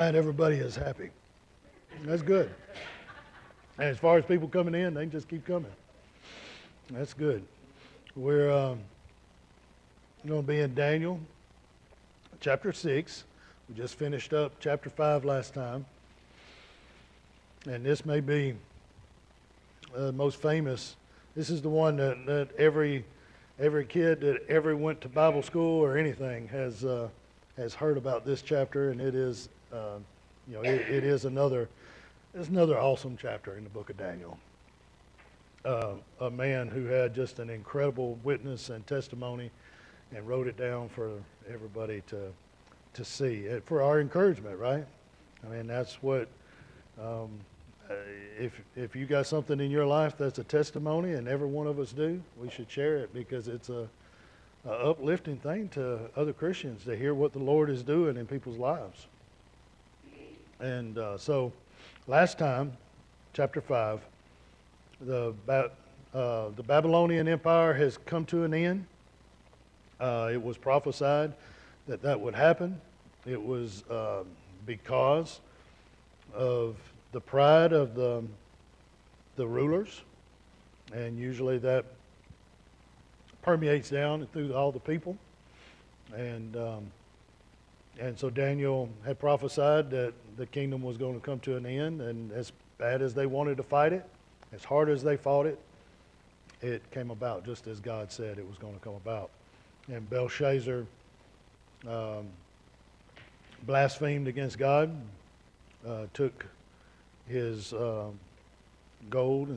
Glad everybody is happy. That's good. And as far as people coming in, they can just keep coming. That's good. We're going to be in Daniel chapter 6. We just finished up chapter 5 last time. And this may be the most famous. This is the one that every kid that ever went to Bible school or anything has heard about this chapter, and it is it is another awesome chapter in the book of Daniel. A man who had just an incredible witness and testimony, and wrote it down for everybody to see, for our encouragement, right? I mean, that's what. If you got something in your life that's a testimony, and every one of us do, we should share it, because it's a uplifting thing to other Christians to hear what the Lord is doing in people's lives. And so last time, chapter 5, the Babylonian Empire has come to an end. It was prophesied that would happen. It was because of the pride of the rulers, and usually that permeates down through all the people. And so Daniel had prophesied that the kingdom was going to come to an end, and as bad as they wanted to fight it, as hard as they fought it, it came about just as God said it was going to come about. And Belshazzar blasphemed against God, took his gold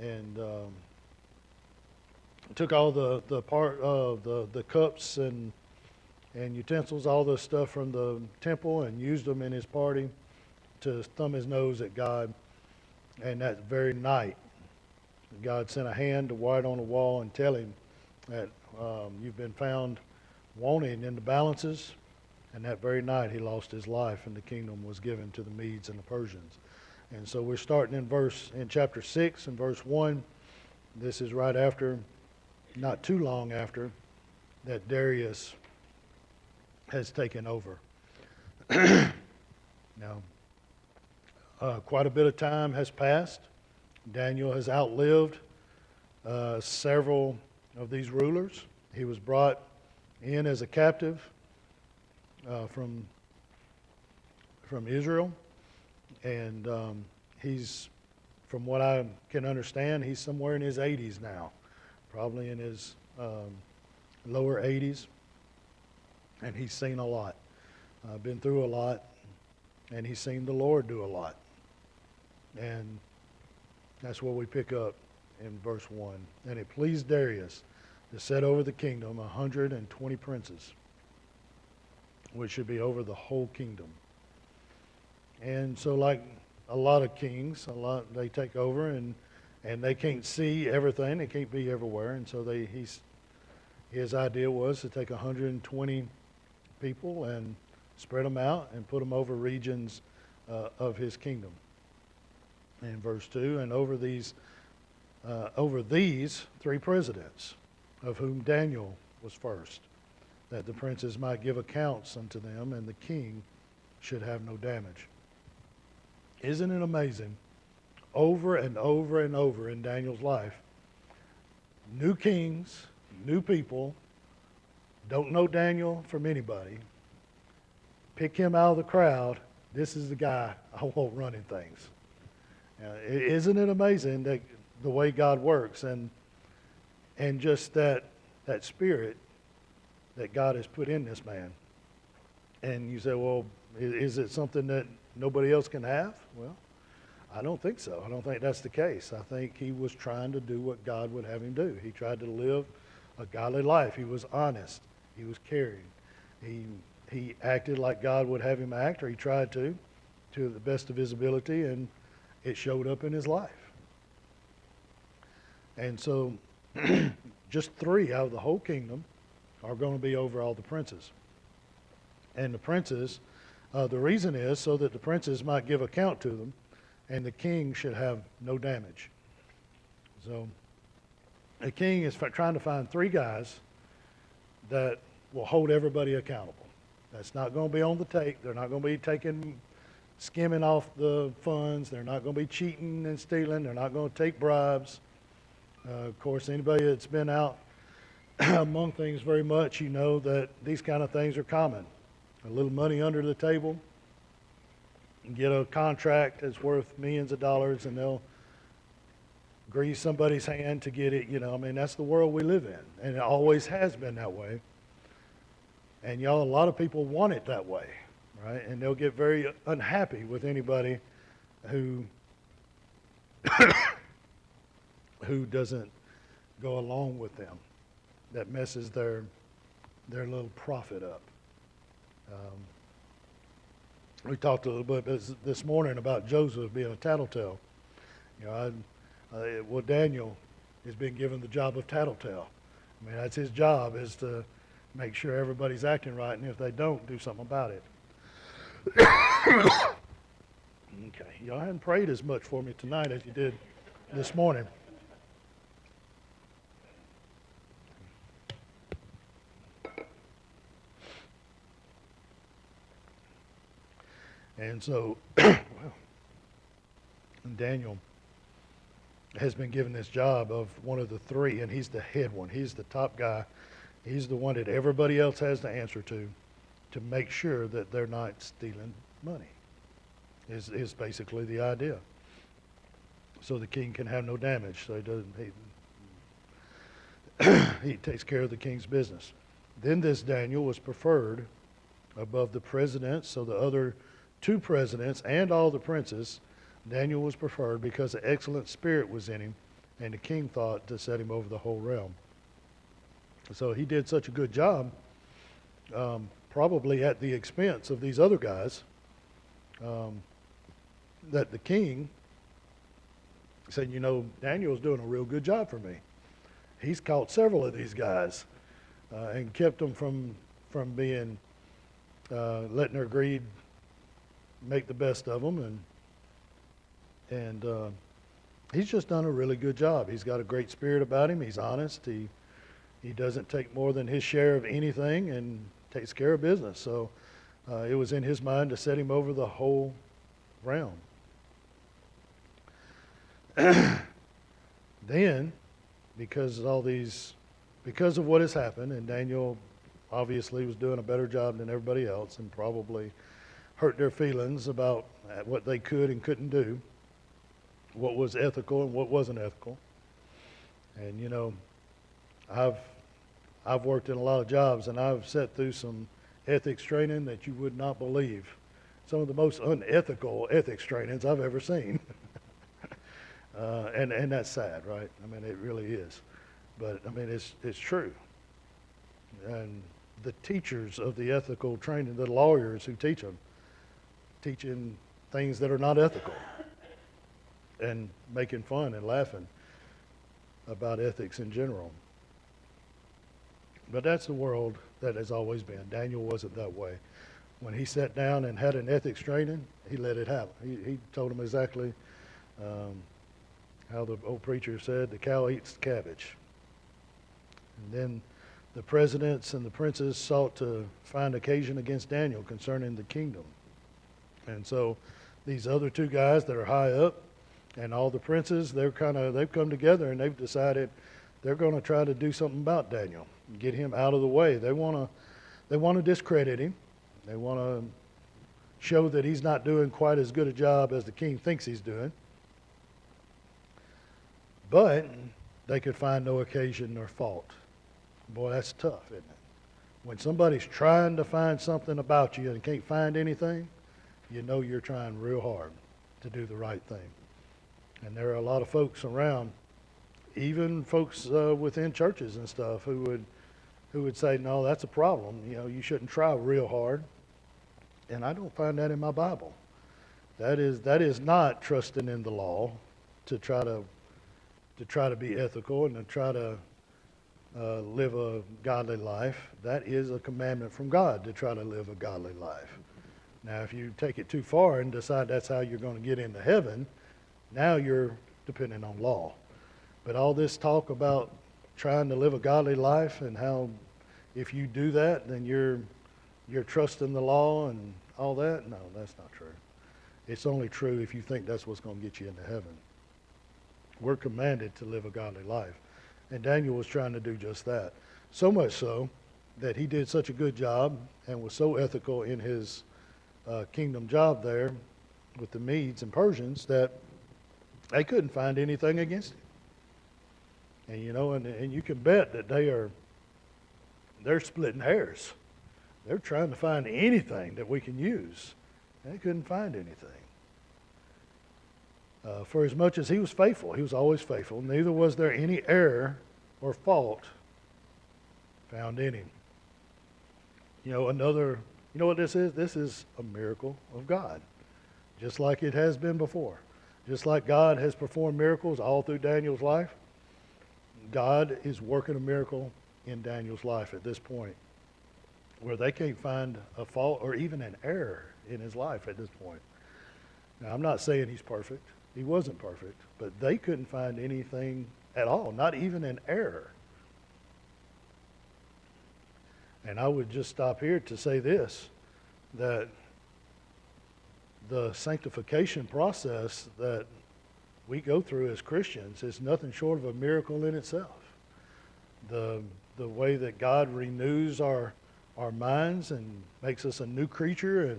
and took all the part of the cups and utensils, all the stuff from the temple, and used them in his party to thumb his nose at God. And that very night, God sent a hand to write on the wall and tell him that you've been found wanting in the balances. And that very night he lost his life, and the kingdom was given to the Medes and the Persians. And so we're starting in chapter 6 and verse 1. This is right after, not too long after, that Darius has taken over. Now, quite a bit of time has passed. Daniel has outlived several of these rulers. He was brought in as a captive from Israel, and he's, from what I can understand, he's somewhere in his 80s now, probably in his lower 80s, and he's seen a lot, been through a lot, and he's seen the Lord do a lot. And that's what we pick up in verse 1. And it pleased Darius to set over the kingdom 120 princes, which should be over the whole kingdom. And so, like a lot of kings, they take over, and they can't see everything, they can't be everywhere, and so his idea was to take 120 people and spread them out and put them over regions of his kingdom. In verse 2, and over these 3 presidents, of whom Daniel was first, that the princes might give accounts unto them, and the king should have no damage. Isn't it amazing? Over and over and over in Daniel's life, new kings, new people, don't know Daniel from anybody, pick him out of the crowd, this is the guy I want running things. Isn't it amazing that the way God works, and just that spirit that God has put in this man? And you say, well, is it something that nobody else can have? Well, I don't think so. I don't think that's the case. I think he was trying to do what God would have him do. He tried to live a godly life. He was honest. He was caring. He acted like God would have him act, or he tried to the best of his ability, and it showed up in his life. And so just 3 out of the whole kingdom are going to be over all the princes. And the princes, the reason is so that the princes might give account to them, and the king should have no damage. So the king is trying to find 3 guys that will hold everybody accountable. That's not going to be on the tape. They're not going to be skimming off the funds. They're not going to be cheating and stealing. They're not going to take bribes. Of course, anybody that's been out among things very much, you know that these kind of things are common. A little money under the table, get a contract that's worth millions of dollars, and they'll grease somebody's hand to get it. I mean, that's the world we live in, and it always has been that way. And y'all, a lot of people want it that way, right? And they'll get very unhappy with anybody who who doesn't go along with them, that messes their little profit up. We talked a little bit this morning about Joseph being a tattletale. Daniel has been given the job of tattletale. I mean, that's his job, is to make sure everybody's acting right, and if they don't, do something about it. Okay, y'all haven't prayed as much for me tonight as you did this morning. And so, Daniel has been given this job of one of the three, and he's the head one. He's the top guy. He's the one that everybody else has to answer to make sure that they're not stealing money, is basically the idea. So the king can have no damage. So he takes care of the king's business. Then this Daniel was preferred above the presidents, so the other two presidents and all the princes. Daniel was preferred because the excellent spirit was in him, and the king thought to set him over the whole realm. So he did such a good job, probably at the expense of these other guys, that the king said, Daniel's doing a real good job for me. He's caught several of these guys and kept them from being, letting their greed make the best of them, and he's just done a really good job. He's got a great spirit about him. He's honest. He doesn't take more than his share of anything and takes care of business. So it was in his mind to set him over the whole realm. Then, because of what has happened, and Daniel obviously was doing a better job than everybody else, and probably hurt their feelings about what they could and couldn't do, what was ethical and what wasn't ethical. And I've worked in a lot of jobs, and I've sat through some ethics training that you would not believe. Some of the most unethical ethics trainings I've ever seen. And that's sad, right? I mean, it really is. But I mean, it's true. And the teachers of the ethical training, the lawyers who teach them, teaching things that are not ethical and making fun and laughing about ethics in general. But that's the world that has always been. Daniel wasn't that way. When he sat down and had an ethics training, he let it happen. He told them exactly how the old preacher said, the cow eats the cabbage. And then the presidents and the princes sought to find occasion against Daniel concerning the kingdom. And so these other two guys that are high up and all the princes, they've come together and they've decided they're going to try to do something about Daniel, get him out of the way. They want to discredit him. They want to show that he's not doing quite as good a job as the king thinks he's doing. But they could find no occasion nor fault. Boy, that's tough, isn't it? When somebody's trying to find something about you and can't find anything, you know you're trying real hard to do the right thing. And there are a lot of folks around, even folks within churches and stuff, who would say, no, that's a problem. You shouldn't try real hard. And I don't find that in my Bible. That is not trusting in the law to try to be ethical and to try to live a godly life. That is a commandment from God, to try to live a godly life. Now, if you take it too far and decide that's how you're going to get into heaven, now you're depending on law. But all this talk about trying to live a godly life and how if you do that, then you're you're trusting the law and all that? No, that's not true. It's only true if you think that's what's going to get you into heaven. We're commanded to live a godly life. And Daniel was trying to do just that. So much so that he did such a good job and was so ethical in his kingdom job there with the Medes and Persians that they couldn't find anything against him. And and you can bet that they're splitting hairs. They're trying to find anything that we can use. They couldn't find anything. For as much as he was faithful, he was always faithful, neither was there any error or fault found in him. You know what this is? This is a miracle of God, just like it has been before. Just like God has performed miracles all through Daniel's life, God is working a miracle in Daniel's life at this point, where they can't find a fault or even an error in his life at this point. Now, I'm not saying he's perfect. He wasn't perfect, but they couldn't find anything at all, not even an error. And I would just stop here to say this, that the sanctification process that we go through as Christians is nothing short of a miracle in itself. The way that God renews our minds and makes us a new creature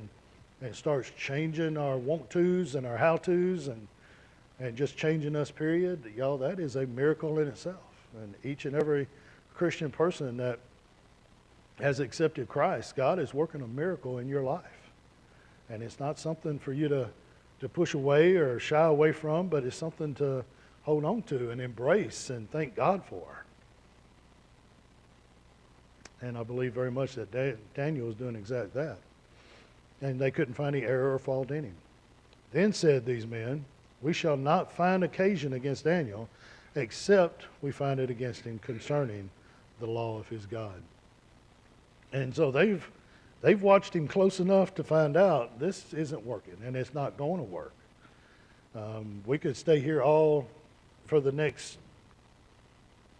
and starts changing our want-tos and our how-tos and just changing us, period, y'all, that is a miracle in itself. And each and every Christian person that has accepted Christ, God is working a miracle in your life. And it's not something for you to push away or shy away from, but it's something to hold on to and embrace and thank God for. And I believe very much that Daniel was doing exactly that. And they couldn't find any error or fault in him. Then said these men, we shall not find occasion against Daniel, except we find it against him concerning the law of his God. And so they've watched him close enough to find out this isn't working and it's not going to work. We could stay here all for the next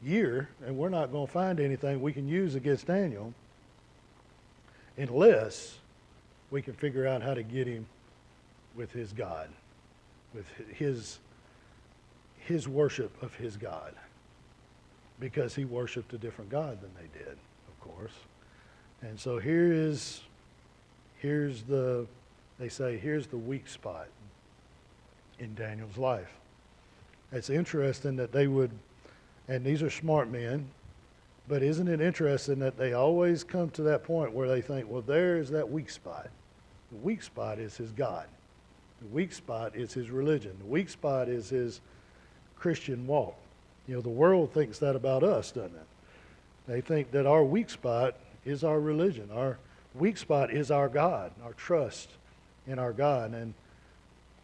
year and we're not going to find anything we can use against Daniel unless we can figure out how to get him with his God, with his worship of his God, because he worshiped a different God than they did, of course. And so here's the weak spot in Daniel's life. It's interesting that they would, and these are smart men, but isn't it interesting that they always come to that point where they think, well, there's that weak spot. The weak spot is his God. The weak spot is his religion. The weak spot is his Christian walk. The world thinks that about us, doesn't it? They think that our weak spot is our religion. Our weak spot is our God, our trust in our God.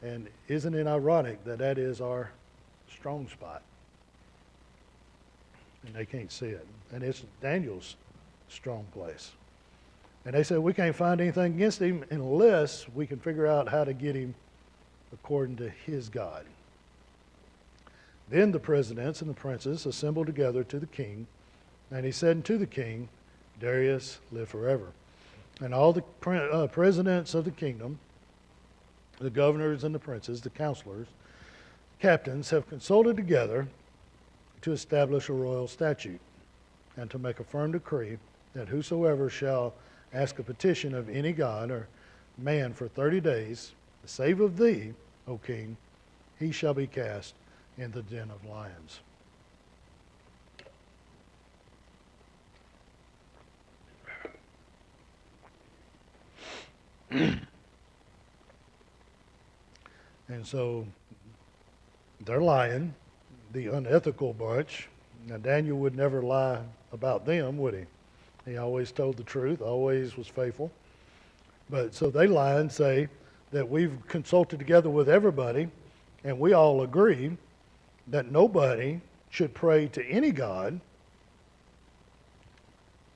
And isn't it ironic that that is our strong spot? And they can't see it. And it's Daniel's strong place. And they said, we can't find anything against him unless we can figure out how to get him according to his God. Then the presidents and the princes assembled together to the king, and he said unto the king, Darius, live forever. And all the presidents of the kingdom, the governors and the princes, the counselors, captains, have consulted together to establish a royal statute and to make a firm decree that whosoever shall ask a petition of any god or man for 30 days, save of thee, O king, he shall be cast in the den of lions. And so they're lying, the unethical bunch. Now, Daniel would never lie about them, would he? He always told the truth, always was faithful. But so they lie and say that we've consulted together with everybody, and we all agree that nobody should pray to any god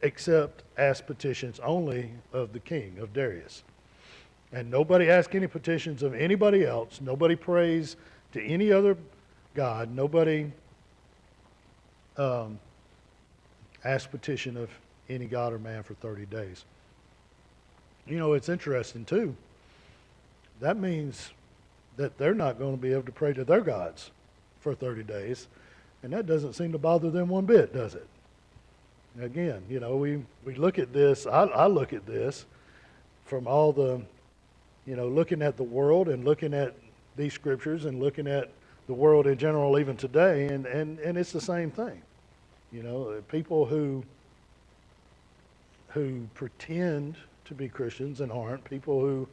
except ask petitions only of the king, of Darius. And nobody asks any petitions of anybody else. Nobody prays to any other god. Nobody asks petition of any god or man for 30 days. You know, it's interesting too. That means that they're not going to be able to pray to their gods for 30 days. And that doesn't seem to bother them one bit, does it? Again, you know, we look at this, I look at this from all the, you know, looking at the world and looking at these scriptures and looking at the world in general even today, and it's the same thing. You know, people who pretend to be Christians and aren't, people who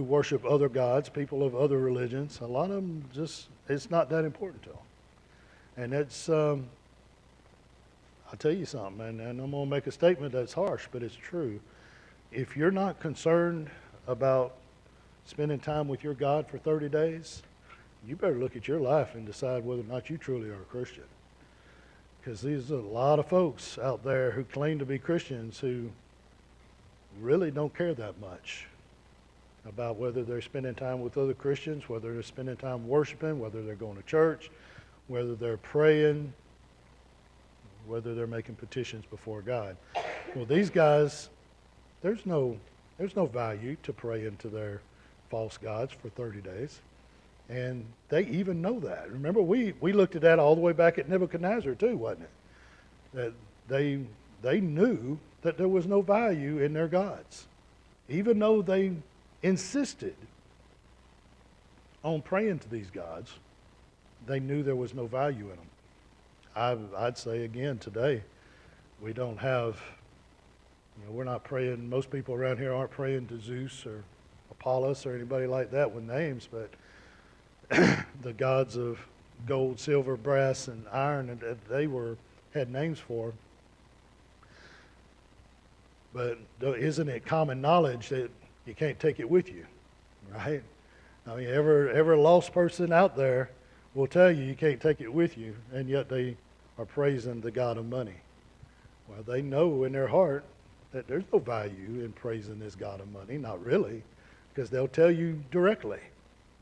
worship other gods, people of other religions, a lot of them just, it's not that important to them. And it's, I'll tell you something, and I'm going to make a statement that's harsh, but it's true. If you're not concerned about spending time with your God for 30 days, you better look at your life and decide whether or not you truly are a Christian. Because there's a lot of folks out there who claim to be Christians who really don't care that much about whether they're spending time with other Christians, whether they're spending time worshiping, whether they're going to church, whether they're praying, whether they're making petitions before God. Well, these guys, there's no value to praying to their false gods for 30 days. And they even know that. Remember, we looked at that all the way back at Nebuchadnezzar too, wasn't it? That they knew that there was no value in their gods. Even though they insisted on praying to these gods, they knew there was no value in them. I'd say again today, we don't have, you know, we're not praying, most people around here aren't praying to Zeus or Apollos or anybody like that with names, but the gods of gold, silver, brass, and iron, and they had names for. But isn't it common knowledge that you can't take it with you, right? I mean, every lost person out there will tell you can't take it with you, and yet they are praising the god of money. Well, they know in their heart that there's no value in praising this god of money, not really, because they'll tell you directly.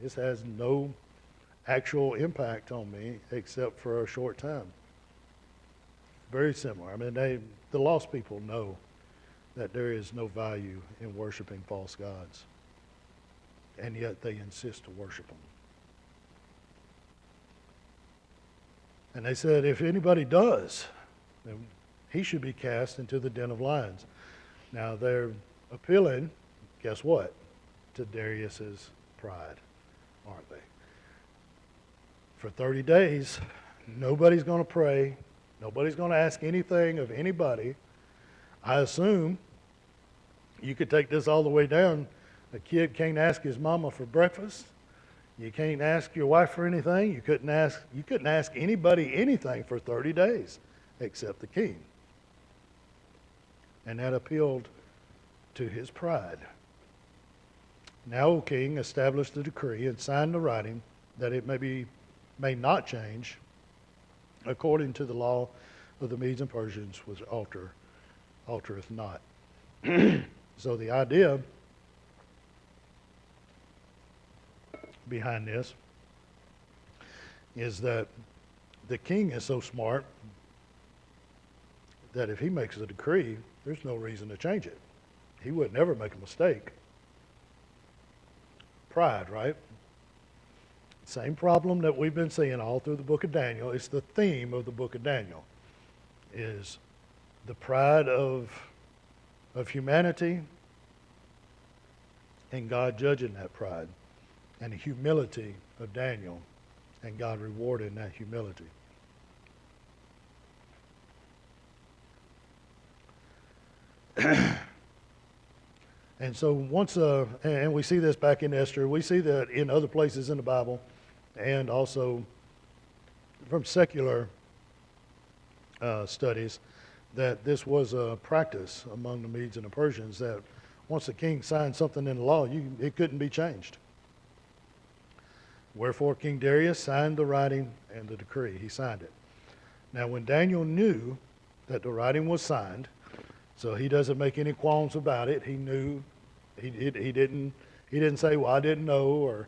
This has no actual impact on me except for a short time. Very similar. I mean, the lost people know that there is no value in worshiping false gods, and yet they insist to worship them. And they said, if anybody does, then he should be cast into the den of lions. Now they're appealing, guess what, to Darius's pride, aren't they? For 30 days, nobody's going to pray. Nobody's going to ask anything of anybody. I assume you could take this all the way down. A kid can't ask his mama for breakfast. You can't ask your wife for anything. You couldn't ask anybody anything for 30 days except the king. And that appealed to his pride. Now, O king, establish the decree and sign the writing that it may not change according to the law of the Medes and Persians, which altereth not. So the idea behind this is that the king is so smart that if he makes a decree, there's no reason to change it. He would never make a mistake. Pride, right? Same problem that we've been seeing all through the book of Daniel. It's the theme of the book of Daniel, is the pride of humanity and God judging that pride, and the humility of Daniel and God rewarding that humility. And so once, and we see this back in Esther, we see that in other places in the Bible, and also from secular studies, that this was a practice among the Medes and the Persians, that once the king signed something in the law, it couldn't be changed. Wherefore King Darius signed the writing and the decree. He signed it. Now when Daniel knew that the writing was signed, so he doesn't make any qualms about it. He knew, he didn't say, well, I didn't know, or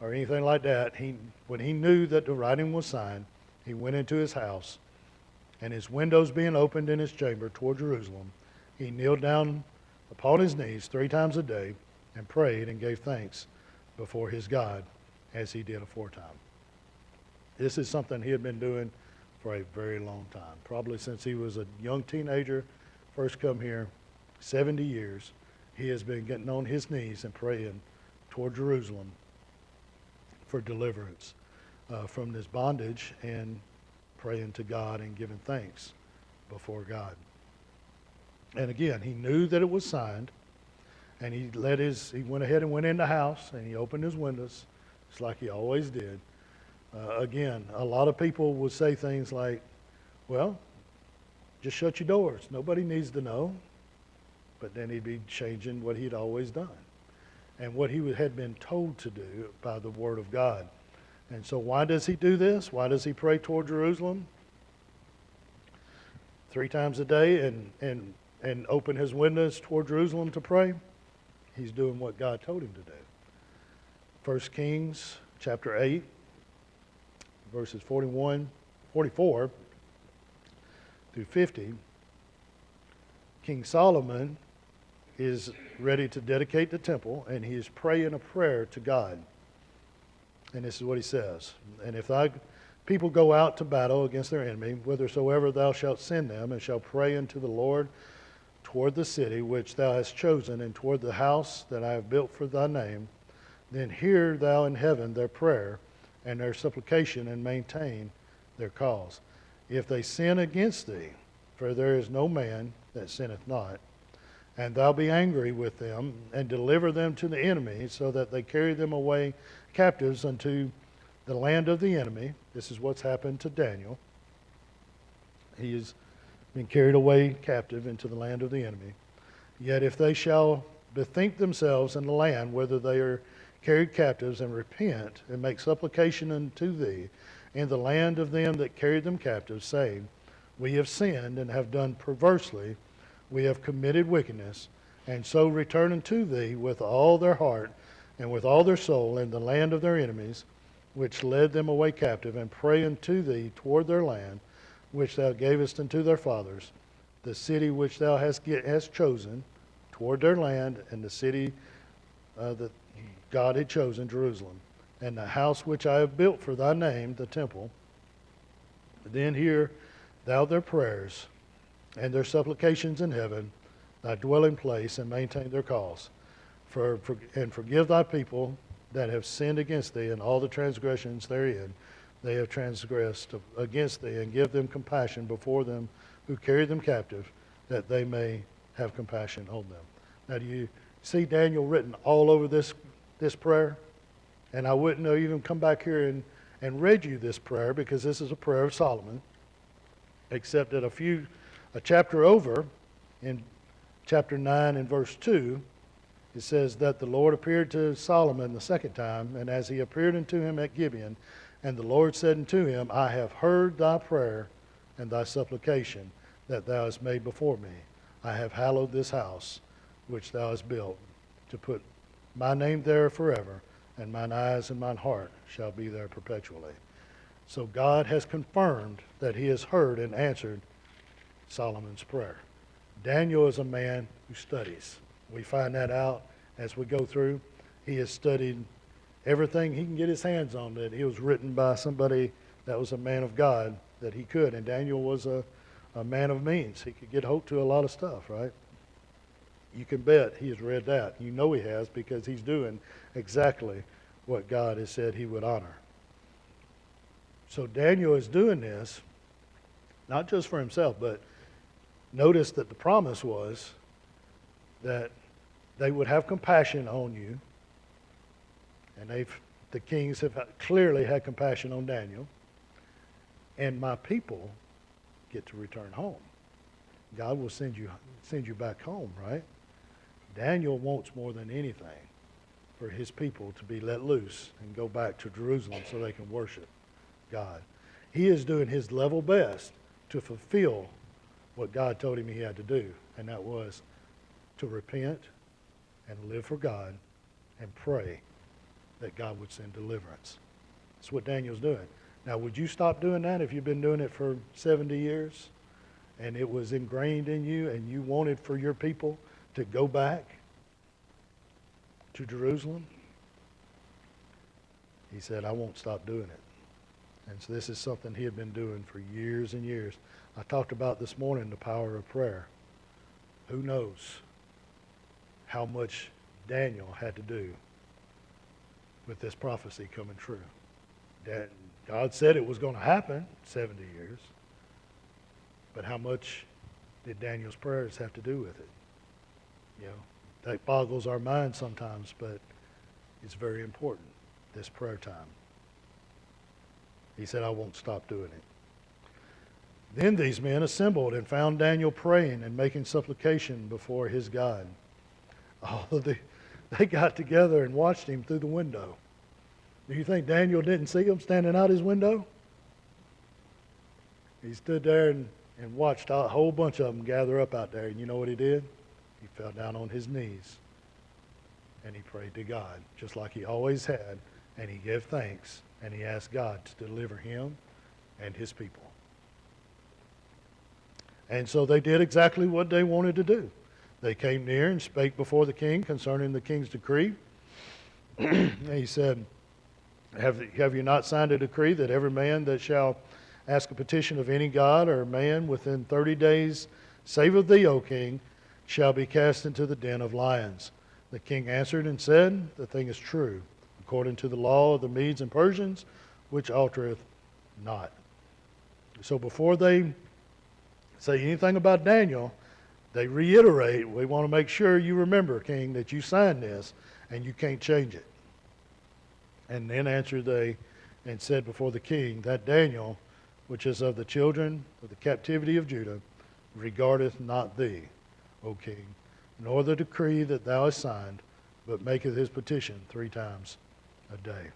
anything like that. When he knew that the writing was signed, he went into his house, and his windows being opened in his chamber toward Jerusalem, he kneeled down upon his knees 3 times a day and prayed and gave thanks before his God as he did aforetime. This is something he had been doing for a very long time, probably since he was a young teenager, first come here, 70 years. He has been getting on his knees and praying toward Jerusalem for deliverance from this bondage and praying to God and giving thanks before God. And again, he knew that it was signed, and he went ahead and went in the house and he opened his windows, just like he always did. Again, a lot of people would say things like, well, just shut your doors. Nobody needs to know. But then he'd be changing what he'd always done and what he had been told to do by the Word of God. And so why does he do this? Why does he pray toward Jerusalem 3 times a day and open his windows toward Jerusalem to pray? He's doing what God told him to do. 1 Kings chapter 8, verses 44 through 50, King Solomon is ready to dedicate the temple, and he is praying a prayer to God. And this is what he says: "And if thy people go out to battle against their enemy, whithersoever thou shalt send them, and shall pray unto the Lord toward the city which thou hast chosen, and toward the house that I have built for thy name, then hear thou in heaven their prayer and their supplication, and maintain their cause. If they sin against thee, for there is no man that sinneth not, and thou be angry with them, and deliver them to the enemy, so that they carry them away captives unto the land of the enemy." This is what's happened to Daniel. He has been carried away captive into the land of the enemy. "Yet if they shall bethink themselves in the land whither they are carried captives, and repent, and make supplication unto thee in the land of them that carried them captives, saying, We have sinned and have done perversely, we have committed wickedness, and so return unto thee with all their heart and with all their soul in the land of their enemies, which led them away captive, and pray unto thee toward their land, which thou gavest unto their fathers, the city which thou hast chosen, toward their land, and the city that God had chosen, Jerusalem, and the house which I have built for thy name, the temple, then hear thou their prayers and their supplications in heaven, thy dwelling place, and maintain their cause. And forgive thy people that have sinned against thee, and all the transgressions therein they have transgressed against thee, and give them compassion before them who carry them captive, that they may have compassion on them." Now, do you see Daniel written all over this prayer? And I wouldn't have even come back here and read you this prayer, because this is a prayer of Solomon, except that a chapter over, in chapter 9 and verse 2, it says that the Lord appeared to Solomon the second time, and as he appeared unto him at Gibeon, and the Lord said unto him, I have heard thy prayer and thy supplication that thou hast made before me. I have hallowed this house which thou hast built, to put my name there forever, and mine eyes and mine heart shall be there perpetually. So God has confirmed that he has heard and answered Solomon's prayer. Daniel is a man who studies. We find that out as we go through. He has studied everything he can get his hands on, that he was written by somebody that was a man of God, that he could. And Daniel was a man of means. He could get hold to a lot of stuff, right? You can bet he has read that. You know he has, because he's doing exactly what God has said he would honor. So Daniel is doing this, not just for himself, but notice that the promise was that they would have compassion on you. And the kings have clearly had compassion on Daniel. And my people get to return home. God will send you back home, right? Daniel wants more than anything for his people to be let loose and go back to Jerusalem so they can worship God. He is doing his level best to fulfill what God told him he had to do, and that was to repent and live for God and pray that God would send deliverance. That's what Daniel's doing. Now, would you stop doing that if you've been doing it for 70 years and it was ingrained in you and you wanted for your people to go back to Jerusalem, he said, I won't stop doing it. And so this is something he had been doing for years and years. I talked about this morning the power of prayer. Who knows how much Daniel had to do with this prophecy coming true. That God said it was going to happen 70 years. But how much did Daniel's prayers have to do with it? You know, that boggles our mind sometimes, but it's very important, this prayer time. He said, I won't stop doing it. Then these men assembled and found Daniel praying and making supplication before his God. Oh, they got together and watched him through the window. Do you think Daniel didn't see him standing out his window? He stood there and watched a whole bunch of them gather up out there. And you know what he did? He fell down on his knees and he prayed to God, just like he always had. And he gave thanks and he asked God to deliver him and his people. And so they did exactly what they wanted to do. They came near and spake before the king concerning the king's decree. And he said, have you not signed a decree that every man that shall ask a petition of any god or man within 30 days, save of thee, O king, shall be cast into the den of lions? The king answered and said, the thing is true, according to the law of the Medes and Persians, which altereth not. So before they say anything about Daniel, they reiterate, we want to make sure you remember, king, that you signed this and you can't change it. And then answered they and said before the king, that Daniel, which is of the children of the captivity of Judah, regardeth not thee, O king, nor the decree that thou hast signed, but maketh his petition 3 times a day.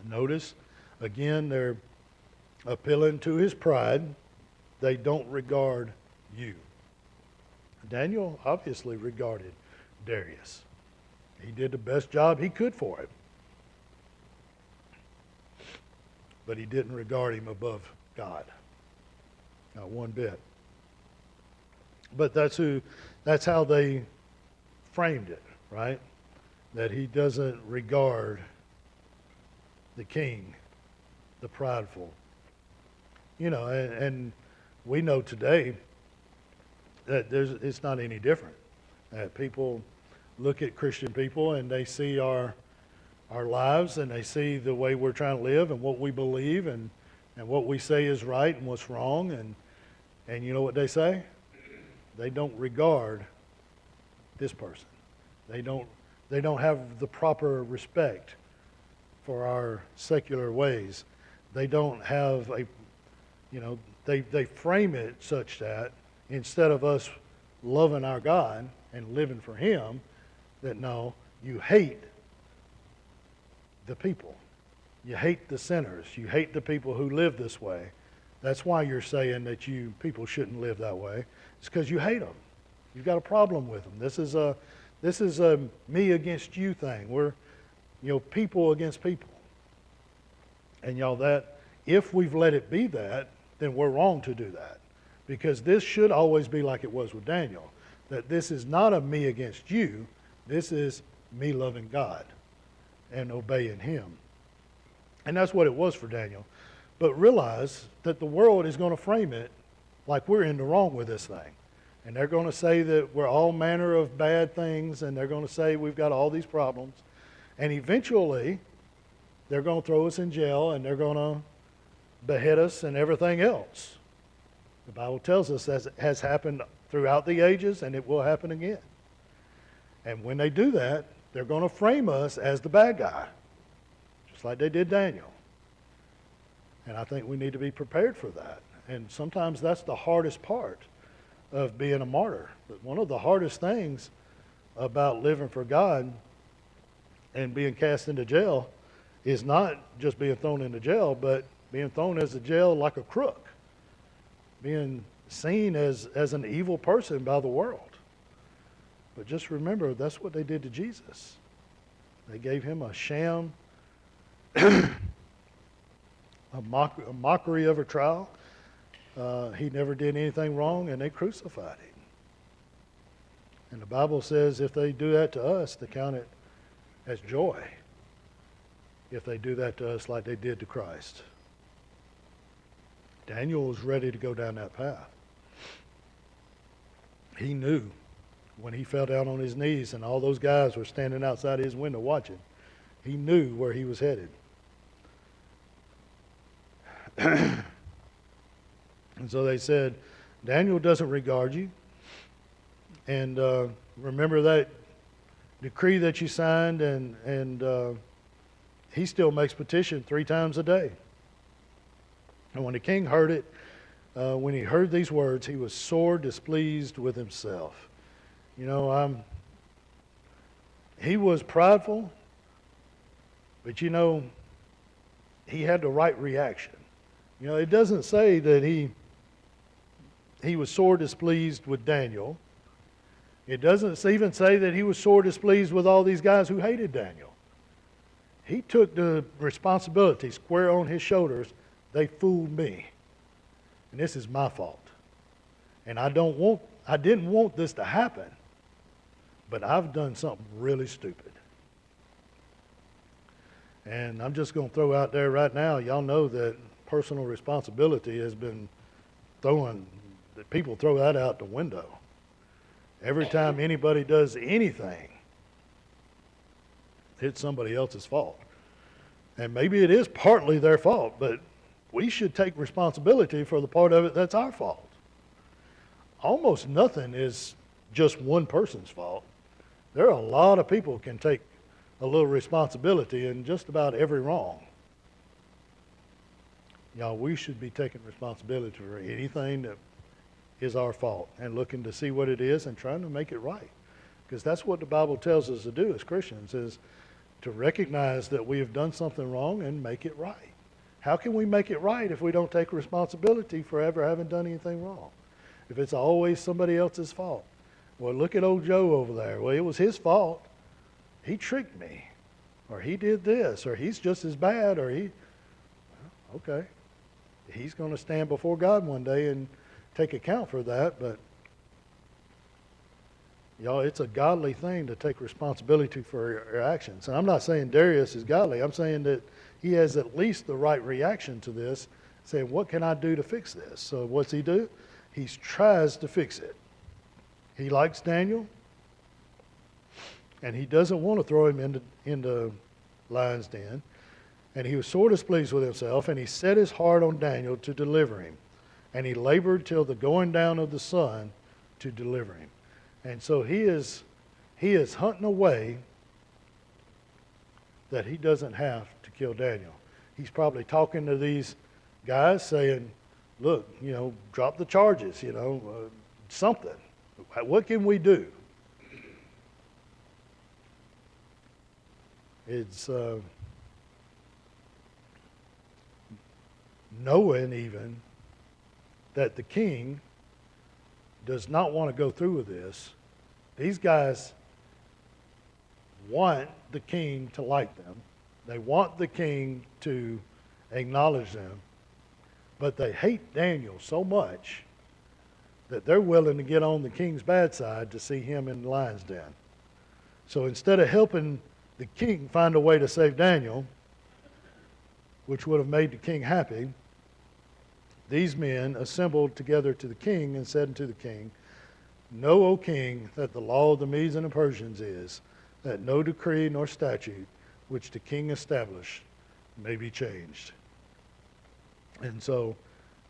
Notice, again, they're appealing to his pride. They don't regard you. Daniel obviously regarded Darius. He did the best job he could for him. But he didn't regard him above God. Not one bit. But that's how they framed it, right? That he doesn't regard the king, the prideful. You know, and we know today that it's not any different. That people look at Christian people and they see our lives and they see the way we're trying to live and what we believe and what we say is right and what's wrong. And you know what they say? They don't regard this person. They don't have the proper respect for our secular ways. They don't have they frame it such that instead of us loving our God and living for him, that no, you hate the people. You hate the sinners. You hate the people who live this way. That's why you're saying that people shouldn't live that way. It's because you hate them. You've got a problem with them. This is a me against you thing. We're, people against people. And that if we've let it be that, then we're wrong to do that. Because this should always be like it was with Daniel. That this is not a me against you. This is me loving God and obeying him. And that's what it was for Daniel. But realize that the world is going to frame it like we're in the wrong with this thing. And they're going to say that we're all manner of bad things, and they're going to say we've got all these problems. And eventually, they're going to throw us in jail, and they're going to behead us and everything else. The Bible tells us that has happened throughout the ages, and it will happen again. And when they do that, they're going to frame us as the bad guy, just like they did Daniel. And I think we need to be prepared for that. And sometimes that's the hardest part of being a martyr. But one of the hardest things about living for God and being cast into jail is not just being thrown into jail, but being thrown as a jail like a crook, being seen as an evil person by the world. But just remember, that's what they did to Jesus. They gave him a sham, a mockery of a trial. he never did anything wrong, and they crucified him. And the Bible says if they do that to us, they count it as joy if they do that to us like they did to Christ. Daniel was ready to go down that path. He knew when he fell down on his knees and all those guys were standing outside his window watching, he knew where he was headed. And so they said, Daniel doesn't regard you. And remember that decree that you signed, and he still makes petition 3 times a day. And when the king heard it, when he heard these words, he was sore displeased with himself. You know, he was prideful, but you know, he had the right reaction. You know, it doesn't say that he was sore displeased with Daniel. It doesn't even say that he was sore displeased with all these guys who hated Daniel. He took the responsibility square on his shoulders. They fooled me, and this is my fault. And I didn't want this to happen, but I've done something really stupid. And I'm just going to throw out there right now, y'all know that personal responsibility has been that people throw that out the window. Every time anybody does anything, it's somebody else's fault. And maybe it is partly their fault, but we should take responsibility for the part of it that's our fault. Almost nothing is just one person's fault. There are a lot of people can take a little responsibility in just about every wrong. Y'all, we should be taking responsibility for anything that is our fault and looking to see what it is and trying to make it right. Because that's what the Bible tells us to do as Christians, is to recognize that we have done something wrong and make it right. How can we make it right if we don't take responsibility for ever having done anything wrong? If it's always somebody else's fault. Well, look at old Joe over there. Well, it was his fault. He tricked me. Or he did this. Or he's just as bad. Or okay. He's going to stand before God one day and take account for that. But, y'all, it's a godly thing to take responsibility for your actions. And I'm not saying Darius is godly. I'm saying that he has at least the right reaction to this, saying, what can I do to fix this? So what's he do? He tries to fix it. He likes Daniel, and he doesn't want to throw him into lion's den. And he was sore displeased with himself, and he set his heart on Daniel to deliver him. And he labored till the going down of the sun to deliver him. And so he is hunting a way that he doesn't have to kill Daniel. He's probably talking to these guys saying, look, drop the charges, something. What can we do? It's knowing even that the king does not want to go through with this. These guys want the king to like them. They want the king to acknowledge them. But they hate Daniel so much that they're willing to get on the king's bad side to see him in the lion's den. So instead of helping the king find a way to save Daniel, which would have made the king happy, these men assembled together to the king and said unto the king, Know, O king, that the law of the Medes and the Persians is, that no decree nor statute which the king established may be changed. And so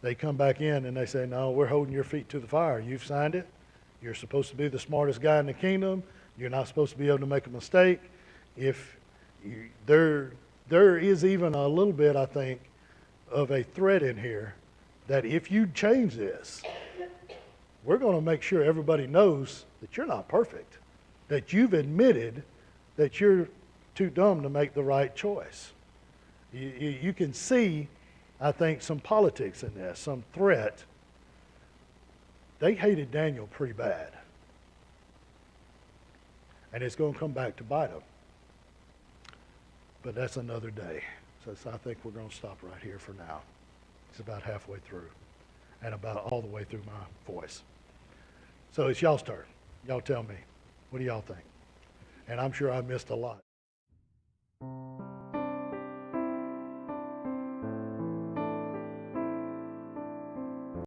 they come back in and they say, no, we're holding your feet to the fire. You've signed it. You're supposed to be the smartest guy in the kingdom. You're not supposed to be able to make a mistake. There is even a little bit, I think, of a threat in here that if you change this, we're going to make sure everybody knows that you're not perfect, that you've admitted that you're too dumb to make the right choice. You can see, I think, some politics in this, some threat. They hated Daniel pretty bad. And it's going to come back to bite them. But that's another day. So I think we're going to stop right here for now. It's about halfway through. and about all the way through my voice. So it's y'all's turn. Y'all tell me. What do y'all think? And I'm sure I missed a lot.